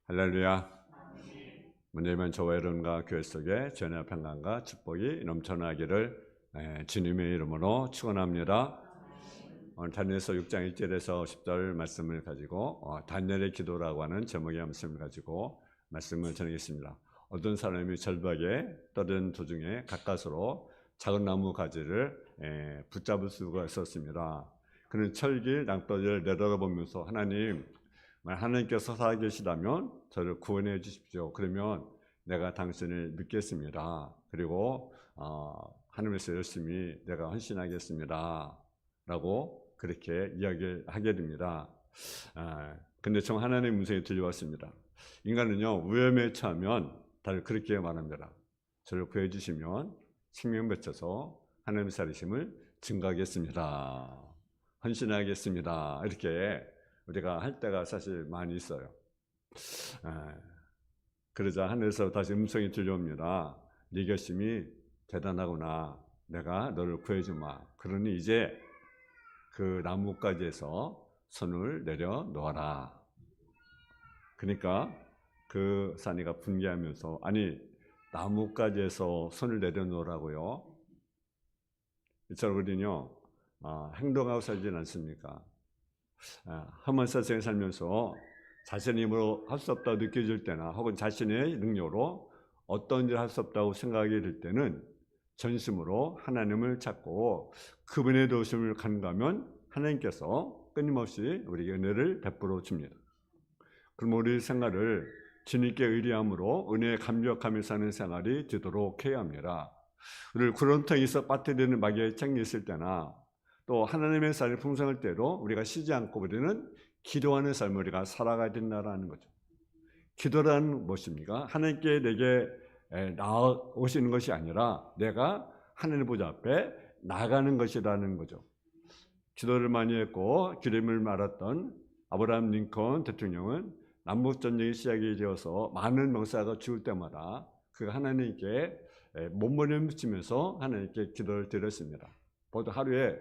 할렐루야. 문제만 저와 여러분과 교회 속에 전의 평강과 축복이 넘쳐나기를 주님의 이름으로 축원합니다. 오늘 다니엘서 6장 1절에서 10절 말씀을 가지고 다니엘의 기도라고 하는 제목의 말씀을 가지고 말씀을 전하겠습니다. 어떤 사람이 절벽에 떠든 도중에 가까스로 작은 나무 가지를 붙잡을 수가 있었습니다. 그는 철길 낭떠러지를 내려다보면서 하나님께서 살아계시다면 저를 구원해 주십시오. 그러면 내가 당신을 믿겠습니다. 그리고 하나님께서 열심히 내가 헌신하겠습니다. 라고 그렇게 이야기를 하게 됩니다. 근데 정 하나님의 음성이 들려왔습니다. 인간은요, 위험에 처하면 다들 그렇게 말합니다. 저를 구해 주시면 생명 맺혀서 하나님의 살리심을 증거하겠습니다. 헌신하겠습니다. 이렇게 우리가 할 때가 사실 많이 있어요. 그러자 하늘에서 다시 음성이 들려옵니다. 네 결심이 대단하구나. 내가 너를 구해주마. 그러니 이제 그 나뭇가지에서 손을 내려놓아라. 그러니까 그 사내가 분개하면서 아니 나뭇가지에서 손을 내려놓으라고요? 이처럼 우리는요 행동하고 살지 않습니까? 험한 세상에 살면서 자신의 힘으로 할 수 없다고 느껴질 때나 혹은 자신의 능력으로 어떤 일을 할 수 없다고 생각이 들 때는 전심으로 하나님을 찾고 그분의 도우심을 간구하면 하나님께서 끊임없이 우리에게 은혜를 베풀어 줍니다. 그럼 우리 생활을 주님께 의리함으로 은혜에 감격하며 사는 생활이 되도록 해야 합니다. 우리를 구렁텅이에서 빠뜨리는 마귀의 책이 있을 때나 또 하나님의 삶이 풍성할 때로 우리가 쉬지 않고 우리는 기도하는 삶을 우리가 살아가야 된다는 거죠. 기도라는 무엇입니까? 하나님께 내게 나아오시는 것이 아니라 내가 하나님 보좌 앞에 나가는 것이라는 거죠. 기도를 많이 했고 기름을 말았던 아브라함 링컨 대통령은 남북전쟁이 시작이 되어서 많은 병사가 죽을 때마다 그가 하나님께 몸부림치면서 하나님께 기도를 드렸습니다. 보통 하루에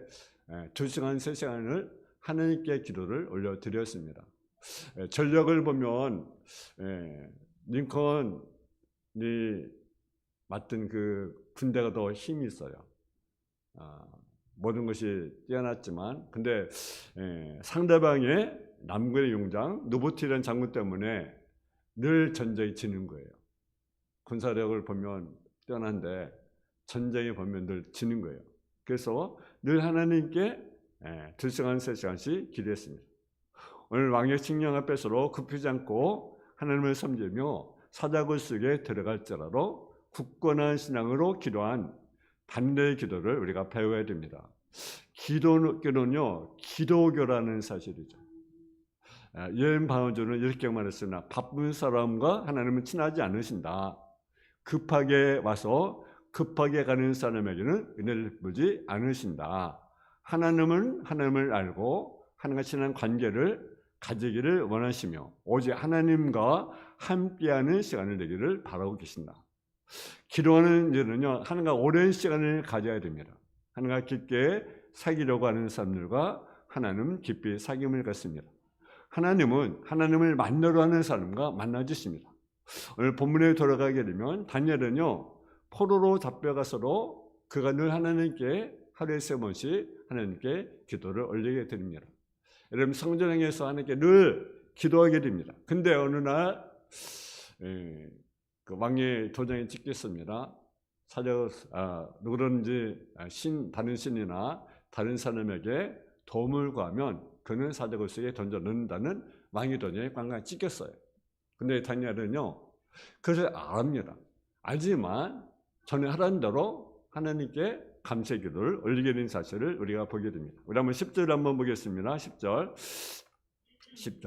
2시간, 3시간을 하나님께 기도를 올려드렸습니다. 전력을 보면 링컨이 맡은 그 군대가 더 힘이 있어요. 모든 것이 뛰어났지만 근데 상대방의 남군의 용장 누보티라는 장군 때문에 늘 전쟁이 지는 거예요. 군사력을 보면 뛰어난데 전쟁에 보면 늘 지는 거예요. 그래서 늘 하나님께 2시간, 3시간씩 기도했습니다. 오늘 왕의 칙령 앞에서로 굽히지 않고 하나님을 섬기며 사자굴 속에 들어갈지라도 굳건한 신앙으로 기도한 반대의 기도를 우리가 배워야 됩니다. 기도는요, 기도교라는 사실이죠. 여행 방언주는 이렇게 말했으나 바쁜 사람과 하나님은 친하지 않으신다. 급하게 와서 급하게 가는 사람에게는 은혜를 베푸지 않으신다. 하나님은 하나님을 알고 하나님과 친한 관계를 가지기를 원하시며 오직 하나님과 함께하는 시간을 내기를 바라고 계신다. 기도하는 일은요, 하나님과 오랜 시간을 가져야 됩니다. 하나님과 깊게 사귀려고 하는 사람들과 하나님 깊이 사귐을 갖습니다. 하나님은 하나님을 만나러 하는 사람과 만나주십니다. 오늘 본문에 돌아가게 되면 다니엘은요, 포로로 잡혀가서도 그가 늘 하나님께 하루에 3번씩 하나님께 기도를 올리게 됩니다. 여러분 성전행에서 하나님께 늘 기도하게 됩니다. 근데 어느 날 그 왕의 도장에 찍혔습니다. 누구든지 다른 신이나 다른 사람에게 도움을 구하면 그는 사자굴 속에 던져 넣는다는 왕의 도장에 꽝꽝 찍혔어요. 근데 다니엘은요, 그것을 압니다. 알지만 전에 하라는 대로 하나님께 감사 기도를 올리게 된 사실을 우리가 보게 됩니다. 우리 한번 10절 한번 보겠습니다. 10절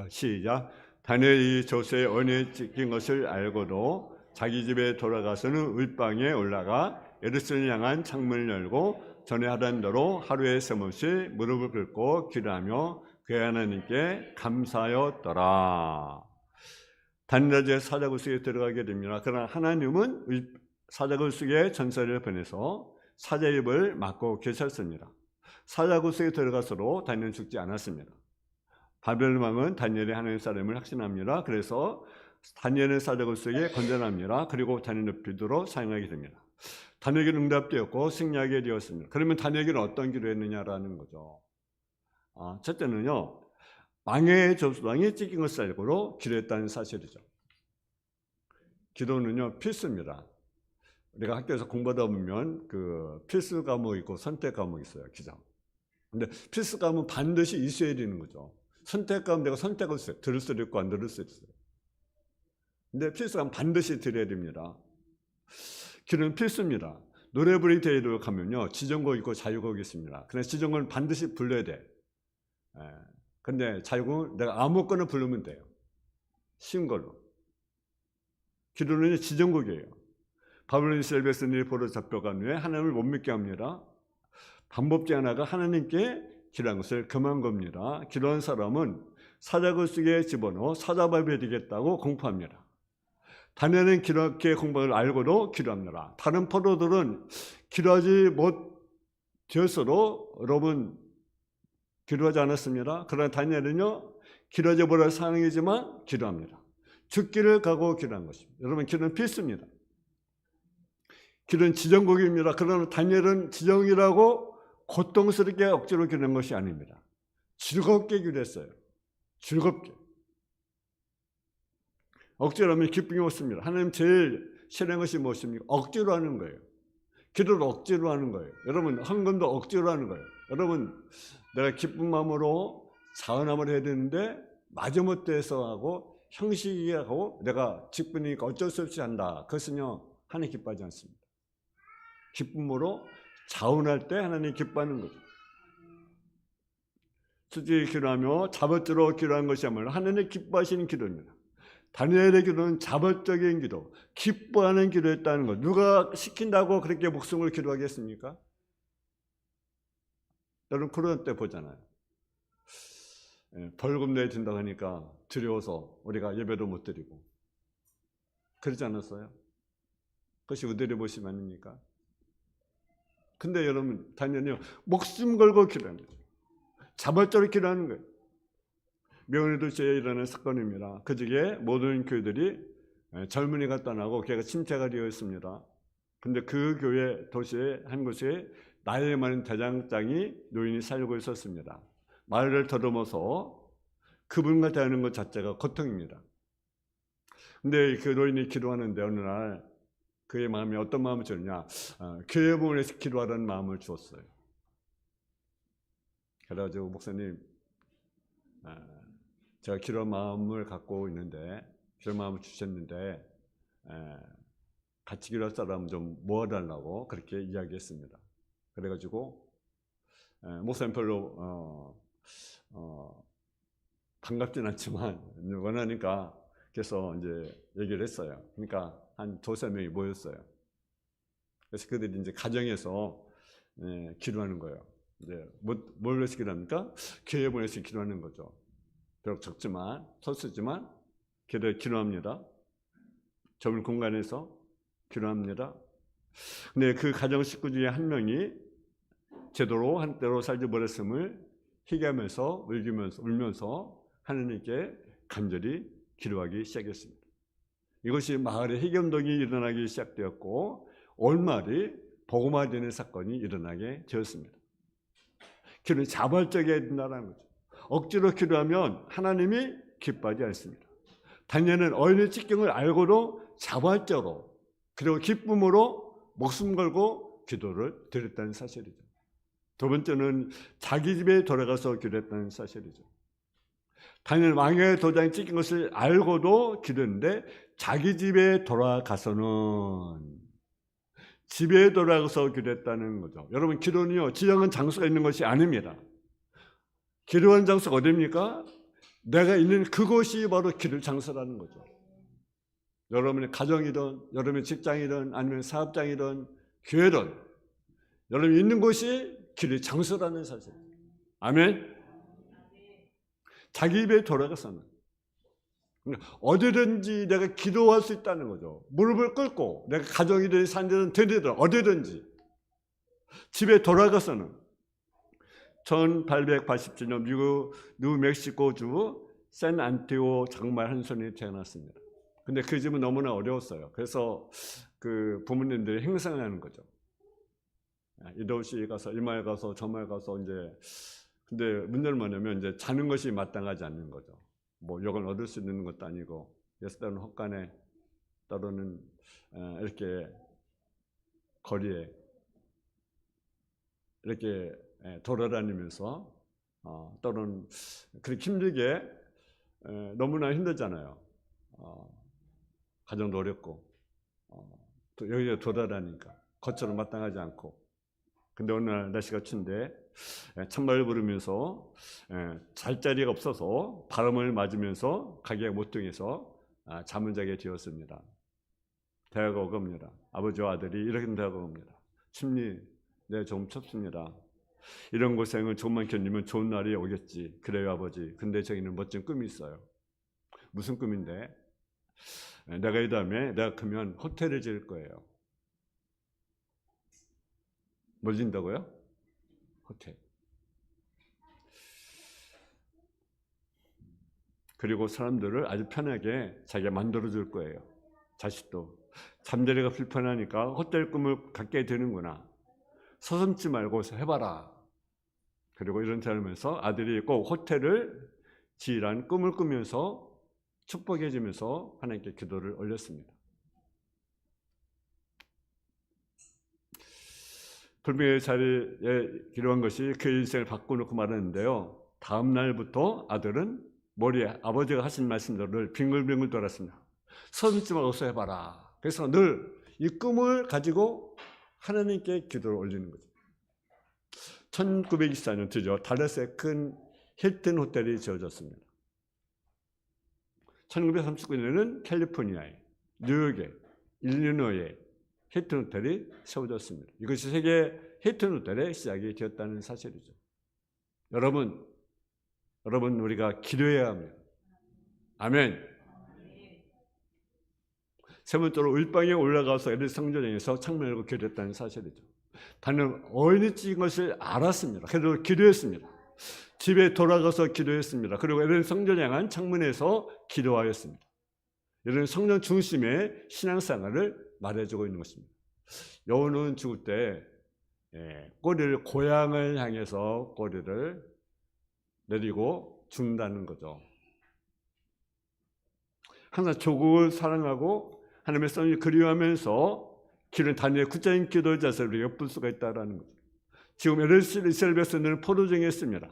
시작. 다니엘이 조서에 언에 찍힌 것을 알고도 자기 집에 돌아가서는 울방에 올라가 예루살렘을 향한 창문을 열고 전에 하던 대로 하루에 3번씩 무릎을 꿇고 기도하며 그의 하나님께 감사하였더라. 다니엘이 사자굴 속에 들어가게 됩니다. 그러나 하나님은 사자굴 속에 전사를 보내서 사자의 입을 막고 계셨습니다. 사자굴 속에 들어가서도 다니엘은 죽지 않았습니다. 바벨론 왕은 다니엘의 하나님 사람을 확신합니다. 그래서 다니엘은 사자굴속에 건져납니다. 그리고 다니엘은 비두로 사용하게 됩니다. 다니엘은 응답되었고 승리하게 되었습니다. 그러면 다니엘은 어떤 기도했느냐라는 거죠. 첫째는요, 망해의 저수당이 찢긴 것을 알고로 기도했다는 사실이죠. 기도는요, 필수입니다. 우리가 학교에서 공부하다 보면 그 필수 과목 있고 선택 과목 있어요, 기자. 근데 필수 과목은 반드시 있어야 되는 거죠. 선택 과목 내가 선택을 했어요. 들을 수도 있고 안 들을 수도 있어요. 근데 필수 과목 반드시 들어야 됩니다. 기도는 필수입니다. 노래 부르기 대회를 가면요, 지정곡 있고 자유곡이 있습니다. 근데 지정곡은 반드시 불러야 돼. 근데 자유곡은 내가 아무거나 부르면 돼요. 쉬운 걸로. 기도는 지정곡이에요. 바벨론 이스라엘 포로 잡혀간 후에 하나님을 못 믿게 합니다. 방법중 하나가 하나님께 기도한 것을 금한 겁니다. 기도한 사람은 사자굴속에 집어넣어 사자밥이 되겠다고 공포합니다. 다니엘은 기도학의 공부를 알고도 기도합니다. 다른 포로들은 기도하지 못되었어도 여러분 기도하지 않았습니다. 그러나 다니엘은요, 기도하지 못할 상황이지만 기도합니다. 죽기를 각오 기도한 것입니다. 여러분, 기도는 필수입니다. 기도는 지정곡입니다. 그러나 다니엘은 지정이라고 고통스럽게 억지로 기도한 것이 아닙니다. 즐겁게 기도했어요. 즐겁게. 억지로 하면 기쁨이 없습니다. 하나님 제일 싫어하는 것이 무엇입니까? 억지로 하는 거예요. 기도를 억지로 하는 거예요. 여러분, 헌금도 억지로 하는 거예요. 여러분, 내가 기쁜 마음으로 자원함을 해야 되는데 마지못해서 하고 형식이 하고 내가 직분이니까 어쩔 수 없이 한다. 그것은요, 하나님 기뻐하지 않습니다. 기쁨으로 자원할 때 하나님 기뻐하는 거죠. 솔직히 기도하며 자발적으로 기도하는 것이야말로 하나님 기뻐하시는 기도입니다. 다니엘의 기도는 자발적인 기도, 기뻐하는 기도였다는 것. 누가 시킨다고 그렇게 목숨을 기도하겠습니까? 여러분, 코로나 때 보잖아요. 벌금 내야 된다고 하니까 두려워서 우리가 예배도 못 드리고 그러지 않았어요? 그것이 의대를 보시면 아닙니까? 근데 여러분, 다니엘은요, 목숨 걸고 기도합니다. 자발적으로 기도하는 거예요. 명예도시에 일어난 사건입니다. 그 중에 모든 교회들이 젊은이가 떠나고 교회가 침체가 되어 있습니다. 근데 그 교회 도시의 한 곳에 나이 많은 대장장이 노인이 살고 있었습니다. 말을 더듬어서 그분과 대하는 것 자체가 고통입니다. 근데 그 노인이 기도하는데 어느 날 그의 마음이 어떤 마음을 주느냐, 교회 부분에서 기도하라는 마음을 주었어요. 그래가지고 목사님, 제가 기도 마음을 갖고 있는데 기도 마음을 주셨는데 같이 기도할 사람 좀 모아달라고 그렇게 이야기했습니다. 그래가지고 목사님 별로 반갑진 않지만 원하니까 그래서 이제 얘기를 했어요. 그러니까 한 2-3명이 모였어요. 그래서 그들이 이제 가정에서 기도하는 거예요. 이제 뭘 해서 기도합니까? 교회 보내서 기도하는 거죠. 비록 적지만 소수지만 기도합니다. 좁은 공간에서 기도합니다. 근데 그 가정 식구 중에 한 명이 제대로 한때로 살지 못했음을 희귀하면서 울면서 하나님께 간절히 기도하기 시작했습니다. 이것이 마을에 희귀운동이 일어나기 시작되었고 올마리 복음화되는 사건이 일어나게 되었습니다. 기도는 자발적이어야 된다는 거죠. 억지로 기도하면 하나님이 기뻐하지 않습니다. 다니엘은 어인의 직경을 알고도 자발적으로 그리고 기쁨으로 목숨 걸고 기도를 드렸다는 사실이죠. 두 번째는 자기 집에 돌아가서 기도했다는 사실이죠. 다니엘 왕의 도장이 찍힌 것을 알고도 기도했는데 자기 집에 돌아가서는 집에 돌아가서 기도했다는 거죠. 여러분, 기도는요, 지정한 장소가 있는 것이 아닙니다. 기도한 장소가 어디입니까? 내가 있는 그곳이 바로 기도 장소라는 거죠. 여러분의 가정이든 여러분의 직장이든 아니면 사업장이든 교회든 여러분이 있는 곳이 기도의 장소라는 사실. 아멘. 자기 집에 돌아가서는 어디든지 내가 기도할 수 있다는 거죠. 무릎을 꿇고 내가 가정이든 산지든 들이든 어디든지 집에 돌아가서는 1887년 미국 뉴멕시코주 샌안티오 장말 한 손이 태어났습니다. 근데 그 집은 너무나 어려웠어요. 그래서 그 부모님들이 행상을 하는 거죠. 이 도시에 가서 이 마을 가서 저 마을 가서 이제, 근데 문제는 뭐냐면 이제 자는 것이 마땅하지 않는 거죠. 뭐 욕을 얻을 수 있는 것도 아니고, 때로는 헛간에, 때로는 이렇게 거리에 이렇게 돌아다니면서 때로는 그렇게 힘들게, 너무나 힘들잖아요. 가정도 어렵고 또 여기에 돌아다니니까 겉으로 마땅하지 않고. 근데 어느 날 날씨가 추운데 찬바람을 부르면서 잘 자리가 없어서 바람을 맞으면서 가게가 못등해서 잠을 자게 되었습니다. 대화가 오겁니다. 아버지와 아들이 이렇게 대화가 옵니다. 침리, 네, 좀 춥습니다. 이런 고생을 조금만 견디면 좋은 날이 오겠지. 그래요, 아버지. 근데 저기는 멋진 꿈이 있어요. 무슨 꿈인데? 내가 이 다음에 내가 크면 호텔을 지을 거예요. 뭘 짓는다고요? 호텔. 그리고 사람들을 아주 편하게 자기가 만들어줄 거예요. 자식도. 잠자리가 불편하니까 호텔 꿈을 갖게 되는구나. 서슴지 말고 해봐라. 그리고 이런 삶에서 아들이 꼭 호텔을 지으라는 꿈을 꾸면서 축복해 주면서 하나님께 기도를 올렸습니다. 불명예 자리에 기도한 것이 그 인생을 바꿔놓고 말하는데요. 다음 날부터 아들은 머리에 아버지가 하신 말씀들을 빙글빙글 돌았습니다. 서슴지 말고 해봐라. 그래서 늘 이 꿈을 가지고 하나님께 기도를 올리는 거죠. 1924년 드디어 달라스의 큰 힐튼 호텔이 지어졌습니다. 1939년에는 캘리포니아에, 뉴욕에, 일리노이에 힐튼 호텔이 세워졌습니다. 이것이 세계 힐튼 호텔의 시작이 되었다는 사실이죠. 여러분 우리가 기도해야 합니다. 아멘. 세 번째로 울방에 올라가서 LA 성전에서 창문을 열고 기도했다는 사실이죠. 나는 어인이 찍은 것을 알았습니다. 그래도 기도했습니다. 집에 돌아가서 기도했습니다. 그리고 LA 성전을 향한 창문에서 기도하였습니다. 이런 성전 중심의 신앙생활을 말해주고 있는 것입니다. 여우는 죽을 때 꼬리를 고향을 향해서 꼬리를 내리고 죽는다는 거죠. 항상 조국을 사랑하고 하나님의 성을 그리워하면서 기도는 단위의 구체적인 기도의 자세를 엿볼 수가 있다는 거죠. 지금 이스라엘 백성들은 포로정이었습니다.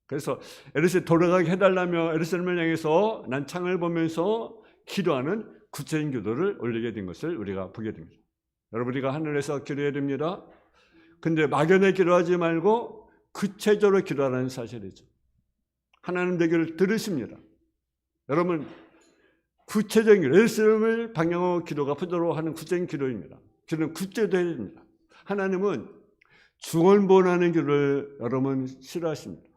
그래서 에르사를 돌아가게 해달라며 에르사렘을 향해서 난 창을 보면서 기도하는 구체적인 기도를 올리게 된 것을 우리가 보게 됩니다. 여러분, 우리가 하늘에서 기도해야 됩니다. 근데 막연히 기도하지 말고 구체적으로 기도하라는 사실이죠. 하나님 되기를 들으십니다. 여러분, 구체적인 예수님을 방향으로 기도가 풀도록 하는 구체적인 기도입니다. 기도는 구체도 해야 됩니다. 하나님은 중언부언하는 기도를 여러분 싫어하십니다.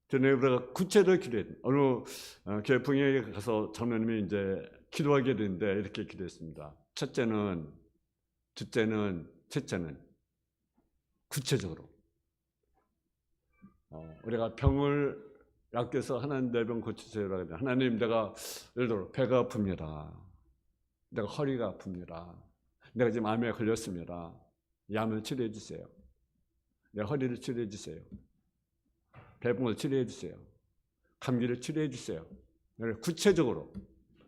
저는 우리가 구체적으로 기도해야 됩니다. 어느 교회 분야에 가서 장로님이 이제 기도하게 되는데 이렇게 기도했습니다. 첫째는, 둘째는, 셋째는 구체적으로 우리가 병을 약께서 하나님 내 병 고치세요라고 하잖아요. 하나님, 내가 예를 들어 배가 아픕니다. 내가 허리가 아픕니다. 내가 지금 암에 걸렸습니다. 이 암을 치료해 주세요. 내 허리를 치료해 주세요. 배붕을 치료해 주세요. 감기를 치료해 주세요. 구체적으로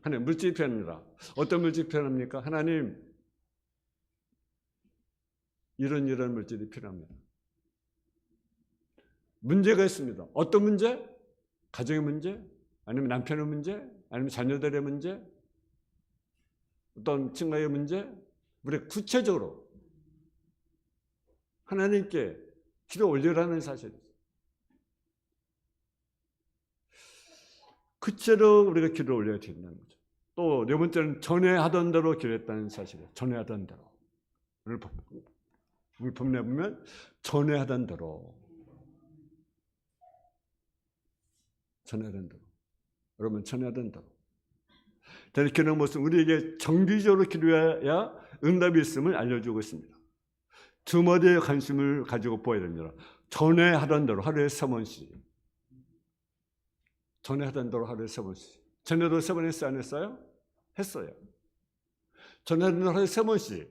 하나님, 물질이 필요합니다. 어떤 물질이 필요합니까? 하나님, 이런 물질이 필요합니다. 문제가 있습니다. 어떤 문제? 가정의 문제? 아니면 남편의 문제? 아니면 자녀들의 문제? 어떤 친구의 문제? 우리 구체적으로 하나님께 기도 올리라는 사실이죠. 구체로 우리가 기도 올려야 된다는 거죠. 또 네 번째는 전에 하던 대로 기도했다는 사실이에요. 전에 하던 대로. 우리 본문에 보면 전에 하던 대로. 전하던 대로. 여러분, 전하던 대로. 저는 기도의 모습, 우리에게 정기적으로 기도해야 응답이 있음을 알려주고 있습니다. 두 마디의 관심을 가지고 보아야 됩니다. 전에 하던 대로 하루에 3번씩. 전에 하던 대로 하루에 3번씩. 전에도 3번 했어요? 안 했어요? 했어요. 전에는 하루에 3번씩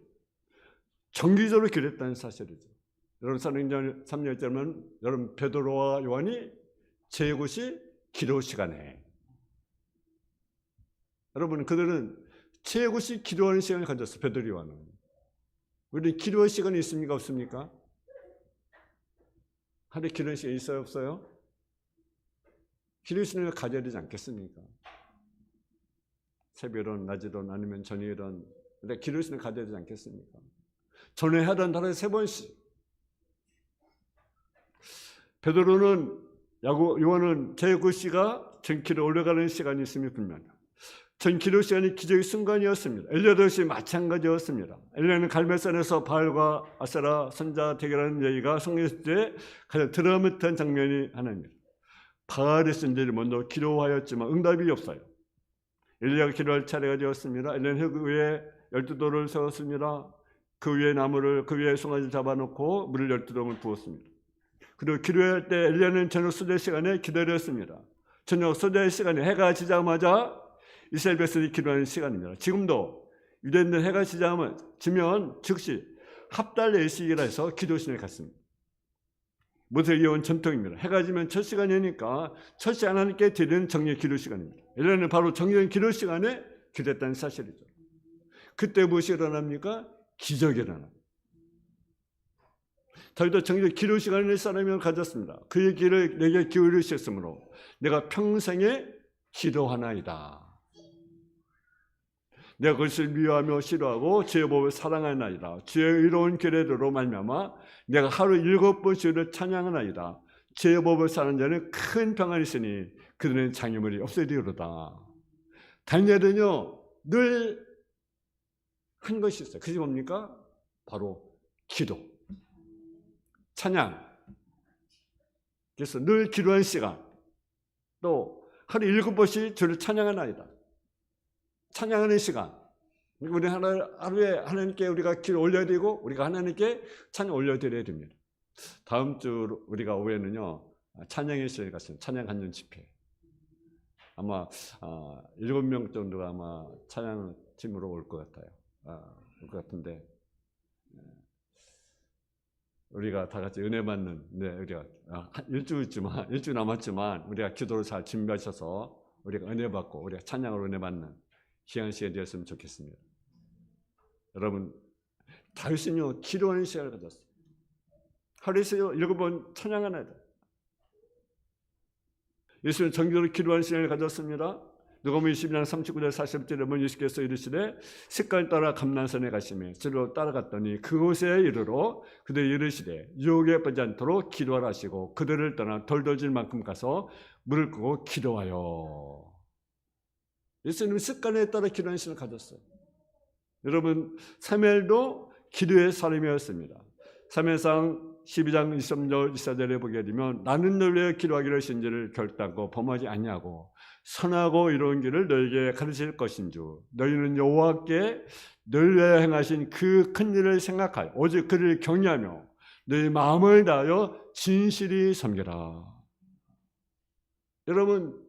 정기적으로 기도했다는 사실이죠. 여러분 사도행전 3장에 여러분 베드로와 요한이 제9시 기도 시간에, 여러분 그들은 제9시 기도하는 시간을 가졌어요. 베드로 요한은. 우리 기도할 시간이 있습니까 없습니까? 하루에 기도할 시간이 있어요 없어요? 기도 시간을 가져야 되지 않겠습니까? 새벽이든 낮이든 아니면 저녁이든 기도 시간을 가져야 되지 않겠습니까? 전에 하던 하루에 3번씩. 베드로는 요한은 제9시가 전기로 올라가는 시간이 있음이 분명합니다. 전기도 시간이 기적의 순간이었습니다. 엘리야도 마찬가지였습니다. 엘리야는 갈멜산에서 바알과 아세라 선자 대결하는 얘기가 성경에 가장 드라마틱한 장면이 하나입니다. 바알의 선지자들이 먼저 기도하였지만 응답이 없어요. 엘리야가 기도할 차례가 되었습니다. 엘리야는 그 위에 12돌을 세웠습니다. 그 위에 나무를, 그 위에 송아지를 잡아놓고 물을 12동을 부었습니다. 그리고 기도할 때 엘리야는 저녁 수제 시간에 기다렸습니다. 저녁 수제 시간에 해가 지자마자 이스라엘 백성이 기도하는 시간입니다. 지금도 유대인들 해가 지면 즉시 합달 예식이라 해서 기도 시간에 갔습니다. 모세에 이어온 전통입니다. 해가 지면 첫 시간이니까 첫 시간 하나님께 드리는 정리의 기도 시간입니다. 엘리야는 바로 정리의 기도 시간에 기도했다는 사실이죠. 그때 무엇이 일어납니까? 기적이 일어납니다. 다윗도 정리의 기도 시간을 사람을 가졌습니다. 그의 길을 내게 기울이셨으므로 내가 평생에 기도하나이다. 내가 그것을 미워하며 싫어하고 주의 법을 사랑하나이다. 주의 의로운 규례대로 말미암아 내가 하루 7번 주를 찬양하나이다. 주의 법을 사는 자는 큰 평안이 있으니 그들은 장애물이 없어지리로다. 다니엘은요 늘 한 것이 있어요. 그게 뭡니까? 바로 기도, 찬양. 그래서 늘 기도하는 시간, 또 하루 7번씩 주를 찬양하나이다. 찬양하는 시간. 우리 하루에 하나님께 우리가 기도 올려야 되고 우리가 하나님께 찬양 올려드려야 됩니다. 다음 주 우리가 오후에는요 찬양의 시간에 갔습니다. 찬양 한전 집회. 아마 7명 정도가 아마 찬양 팀으로 올 것 같아요. 올 것 같은데 우리가 다 같이 은혜 받는, 우리가 일주 남았지만 우리가 기도를 잘 준비하셔서 우리가 은혜 받고 우리가 찬양으로 은혜 받는 귀한 시간이 되었으면 좋겠습니다. 여러분 다윗은요 기도하는 시간을 가졌어요. 하루에 7번 찬양하나이다. 예수는 정기적으로 기도하는 시간을 가졌습니다. 누가복음 22장 39절 40절에 보면 예수께서 이르시되 습관을 따라 감난산에 가시며 저로 따라갔더니 그곳에 이르러 그들이 이르시되 유혹에 빠지지 않도록 기도하라 하시고 그들을 떠나 덜덜질 만큼 가서 물을 끄고 기도하여. 예수님은 습관에 따라 기도하는 시간을 가졌어요. 여러분 사무엘도 기도의 사람이었습니다. 사무엘상 12장 23절 24절에 보게 되면 나는 너를 위해 기도하기를 신지를 결단코 범하지 아니하고 선하고 이로운 길을 너에게 가르칠 것인 줄 너희는 여호와께 너를 위하여 행하신 그 큰 일을 생각하여 오직 그를 경외하며 너희 마음을 다하여 진실이 섬겨라. 여러분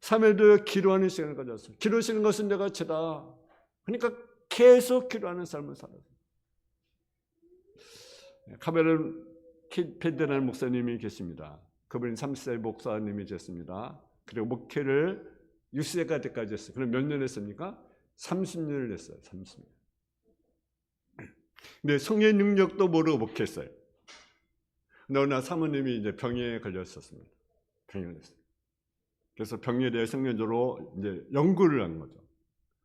사무엘도 기도하는 시간을 가졌어요. 기도하시는 것은 내가 죄다. 그러니까 계속 기도하는 삶을 살았어요. 카메론 kit페드라는 목사님이 계십니다. 그분이 30세 목사님이 되었습니다. 그리고 목회를 6세가 때까지 했어요. 그럼 몇 년 했습니까? 30년을 했어요. 30년. 근데 성의 능력도 모르고 목회했어요. 근데 어느 날 사모님이 이제 병에 걸렸었습니다. 병에 걸렸어요. 그래서 병에 대해 성경적으로 이제 연구를 한 거죠.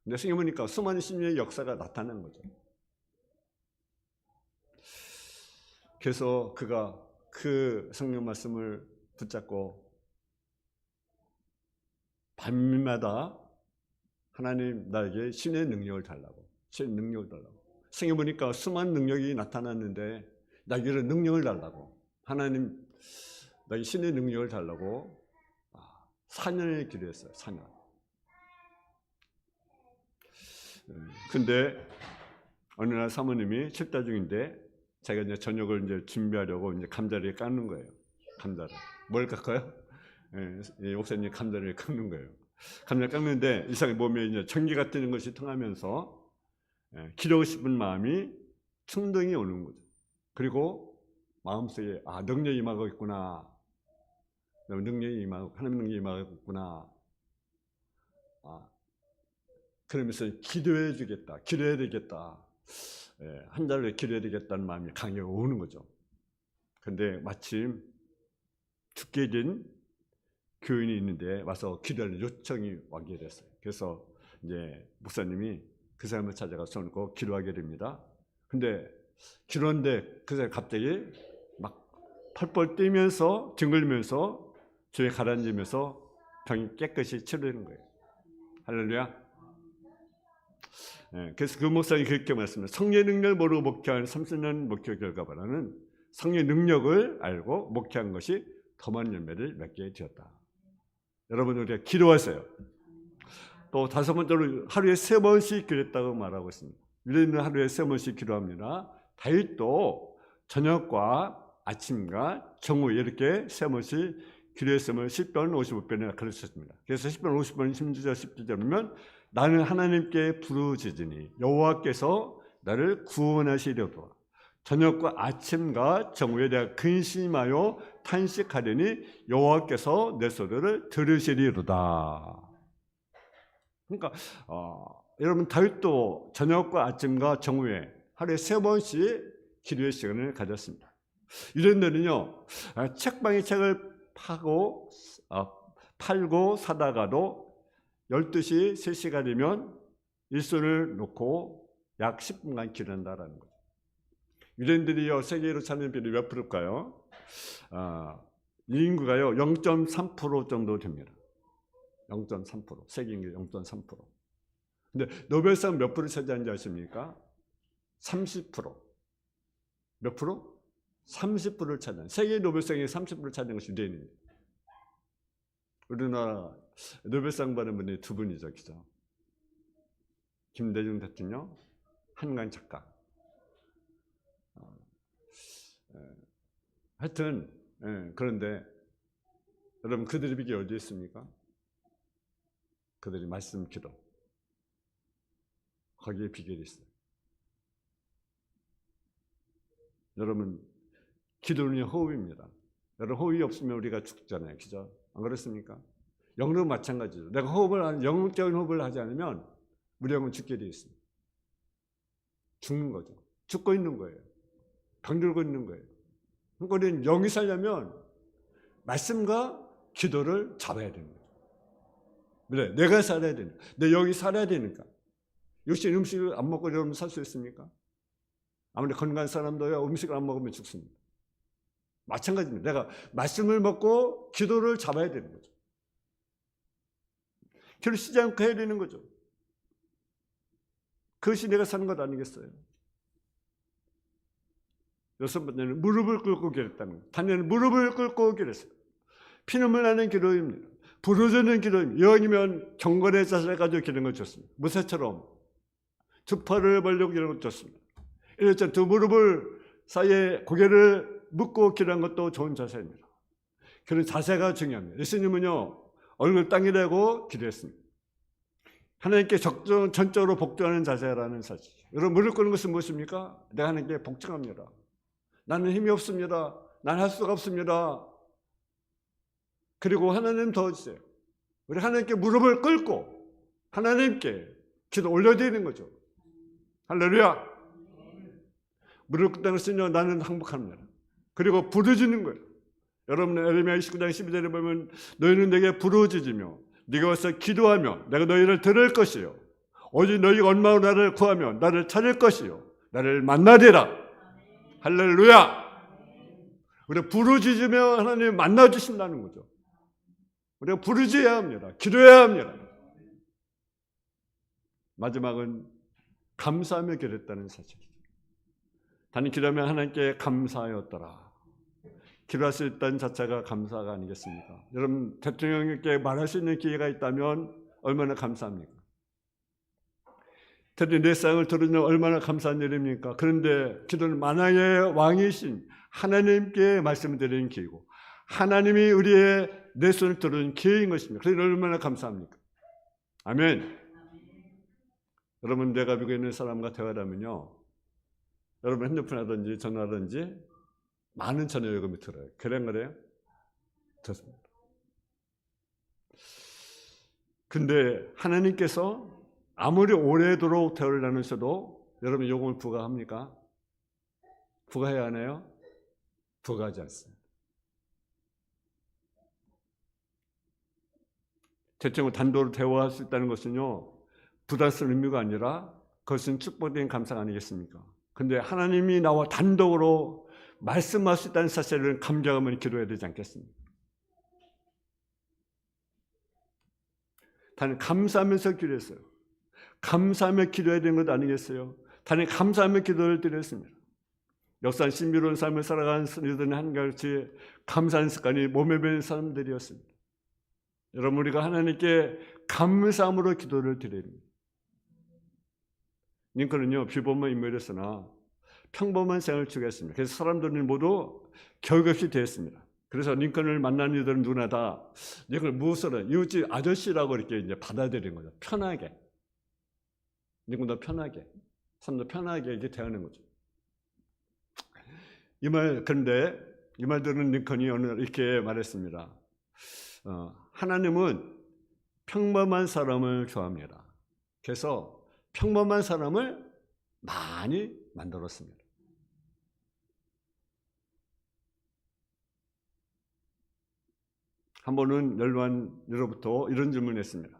근데 성경 보니까 수많은 심리의 역사가 나타난 거죠. 그래서 그가 그 성경 말씀을 붙잡고 밤마다 하나님 나에게 신의 능력을 달라고, 신의 능력을 달라고. 성경 보니까 수많은 능력이 나타났는데 나에게 능력을 달라고, 하나님 나에게 신의 능력을 달라고 4년을 기도했어요. 4년. 근데 어느 날 사모님이 식사 중인데 자기가 이제 저녁을 이제 준비하려고 이제 감자를 깎는 거예요. 감자를. 뭘 깎아요? 예, 목사님 감자를 깎는 거예요. 감자 깎는데 이상하게 몸에 이제 전기가 뜨는 것이 통하면서 기르고 싶은 마음이 충동이 오는 거죠. 그리고 마음속에 능력이 임하고 있구나. 능력이 임하고 하나님 능력이 임하고 있구나. 그러면서 기도해 주겠다. 기도해야 되겠다. 한 달에 기도해야 되겠다는 마음이 강하게 오는 거죠. 근데 마침 죽게 된 교인이 있는데 와서 기도하는 요청이 와게 됐어요. 그래서 이제 목사님이 그 사람을 찾아가 손을 꼭 기도하게 됩니다. 근데 기도하는데 그 사람이 갑자기 막 펄펄 뛰면서 뒹굴면서 주에 가라앉으면서 병이 깨끗이 치료되는 거예요. 할렐루야. 그래서 그 목사님이 그렇게 말씀합니다. 성령의 능력을 모르고 목회한 30년 목회 결과보다는 성령의 능력을 알고 목회한 것이 더 많은 열매를 맺게 되었다. 여러분 우리가 기도하세요. 또 다섯 번째로 하루에 3번씩 기도했다고 말하고 있습니다. 우리는 하루에 3번씩 기도합니다. 다윗도 저녁과 아침과 정오에 이렇게 3번씩 기도했음을 10편 55편에 가르쳤습니다. 그래서 10편 50편 10절 10절이면 나는 하나님께 부르짖으니 여호와께서 나를 구원하시려도다. 저녁과 아침과 정오에 내가 근심하여 탄식하려니 여호와께서 내 소리를 들으시리로다. 그러니까 여러분 다윗도 저녁과 아침과 정오에 하루에 3번씩 기도의 시간을 가졌습니다. 유대인들은요 책방에 책을 팔고 사다가도 12시 3시가 되면 일손을 놓고 약 10분간 기도한다라는 거죠. 유대인들이요 세계로 사는 비율이 몇 프로일까요? 인구가요 0.3% 정도 됩니다. 0.3%. 세계 인구 0.3%. 근데 노벨상 몇 프로 차지하는지 아십니까? 30%. 몇 프로? 30%를 차지한. 세계 노벨상의 30%를 차지한 것이 유대인입니다. 우리나라 노벨상 받은 분이 2분이죠, 그죠? 김대중 대통령, 한강 작가. 하여튼 그런데 여러분 그들의 비결이 어디에 있습니까? 그들이 말씀 기도. 거기에 비결이 있어요. 여러분 기도는 호흡입니다. 여러분 호흡이 없으면 우리가 죽잖아요, 그죠? 안 그렇습니까? 영도 마찬가지죠. 내가 영적인 호흡을 하지 않으면 우리 영은 죽게 되어 있습니다. 죽는 거죠. 죽고 있는 거예요. 병들고 있는 거예요. 그러니까 우리는 영이 살려면 말씀과 기도를 잡아야 됩니다. 그래, 내가 살아야 됩니다. 내 영이 살아야 되니까. 역시 음식을 안 먹고 여러분 살 수 있습니까? 아무리 건강한 사람도요 음식을 안 먹으면 죽습니다. 마찬가지입니다. 내가 말씀을 먹고 기도를 잡아야 되는 거죠. 기도를 쉬지 않고 해야 되는 거죠. 그것이 내가 사는 것 아니겠어요? 6번째는 무릎을 꿇고 기도했다는 거예요. 단연히 무릎을 꿇고 기도했어요. 피눈물 나는 기도입니다. 부르짖는 기도입니다. 여인이면 경건의 자세를 가지고 기도하는 것 좋습니다. 무새처럼 두 팔을 벌리고 기도하는 것 좋습니다. 이렇게 두 무릎을 사이에 고개를 묻고 기도하는 것도 좋은 자세입니다. 그런 자세가 중요합니다. 예수님은요 얼굴 땅에 대고 기도했습니다. 하나님께 전적으로 복종하는 자세라는 사실. 여러분 무릎 꿇는 것은 무엇입니까? 내가 하나님께 복종합니다. 나는 힘이 없습니다. 난 할 수가 없습니다. 그리고 하나님 도와주세요. 우리 하나님께 무릎을 꿇고 하나님께 기도 올려드리는 거죠. 할렐루야. 무릎 꿇다는 것은요 나는 항복합니다. 그리고 부르짖는 거예요. 여러분은 에레미야 29장 12절에 보면 너희는 내게 부르짖으며 네가 와서 기도하며 내가 너희를 들을 것이요 오직 너희가 원망으로 나를 구하며 나를 찾을 것이요 나를 만나리라. 할렐루야. 우리가 부르짖으며 하나님 만나주신다는 거죠. 우리가 부르짖어야 합니다. 기도해야 합니다. 마지막은 감사하며 기도했다는 사실이죠. 단히 기도하면 하나님께 감사하였더라. 기도할 수 있다는 자체가 감사가 아니겠습니까? 여러분 대통령께 말할 수 있는 기회가 있다면 얼마나 감사합니까? 대통령 내 사랑을 들으면 얼마나 감사한 일입니까? 그런데 기도는 만왕의 왕이신 하나님께 말씀을 드리는 기회고 하나님이 우리의 내 손을 들은 기회인 것입니다. 그래서 얼마나 감사합니까? 아멘. 여러분, 내가 미국에 있는 사람과 대화를 하면요, 여러분 핸드폰 하든지 전화하든지 많은 전화 요금이 들어요. 그래요? 좋습니다. 근데 하나님께서 아무리 오래도록 대화를 나누셔도 여러분 요금을 부과합니까? 부과해야 하나요? 부과하지 않습니다. 대체로 단도로 대화할 수 있다는 것은요, 부담스러운 의미가 아니라 그것은 축복된 감사가 아니겠습니까? 근데 하나님이 나와 단독으로 말씀할 수 있다는 사실을 감격하면 기도해야 되지 않겠습니까? 단연 감사하면서 기도했어요. 감사하며 기도해야 되는 것 아니겠어요? 단연 감사하며 기도를 드렸습니다. 역사한 신비로운 삶을 살아가는 이들은 한결같이 감사하는 습관이 몸에 배는 사람들이었습니다. 여러분, 우리가 하나님께 감사함으로 기도를 드려야 됩니다. 링컨은요, 비범한 인물이었으나 평범한 생활을 추구했습니다. 그래서 사람들은 모두 격없이 대했습니다. 그래서 링컨을 만난 이들은 누구나 다 링컨을 무엇으로 이웃집 아저씨라고 이렇게 이제 받아들이는 거죠. 편하게. 링컨도 편하게. 사람도 편하게 이렇게 대하는 거죠. 그런데 이 말 들은 링컨이 오늘 이렇게 말했습니다. 하나님은 평범한 사람을 좋아합니다. 그래서 평범한 사람을 많이 만들었습니다. 한 번은 열반으로부터 이런 질문을 했습니다.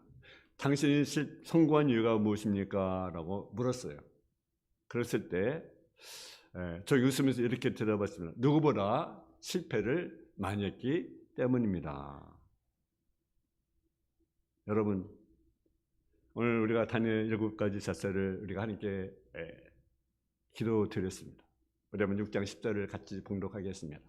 당신이 성공한 이유가 무엇입니까? 라고 물었어요. 그랬을 때 저 웃으면서 이렇게 대답했습니다. 누구보다 실패를 많이 했기 때문입니다. 여러분, 오늘 우리가 다니엘 7가지 자세를 우리가 하나님께 기도드렸습니다. 우리 한번 6장 10절을 같이 봉독하겠습니다.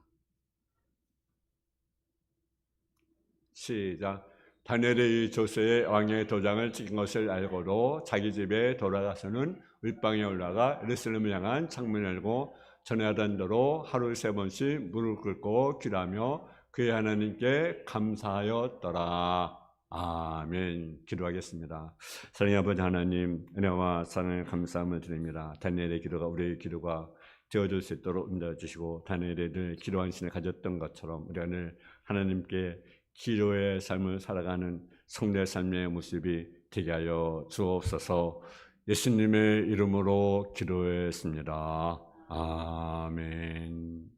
시작. 다니엘이 조세의 왕의 도장을 찍은 것을 알고도 자기 집에 돌아가서는 윗방에 올라가 예루살렘을 향한 창문을 열고 전에하던 대로 하루 3번씩 무릎 꿇고 기도하며 그의 하나님께 감사하였더라. 아멘. 기도하겠습니다. 사랑의 아버지 하나님, 은혜와 사랑을 감사함을 드립니다. 다니엘의 기도가 우리의 기도가 되어줄 수 있도록 인도해 주시고, 다니엘이 늘 기도한 신을 가졌던 것처럼 우리가 늘 하나님께 기도의 삶을 살아가는 성도의 삶의 모습이 되게 하여 주옵소서. 예수님의 이름으로 기도했습니다. 아멘.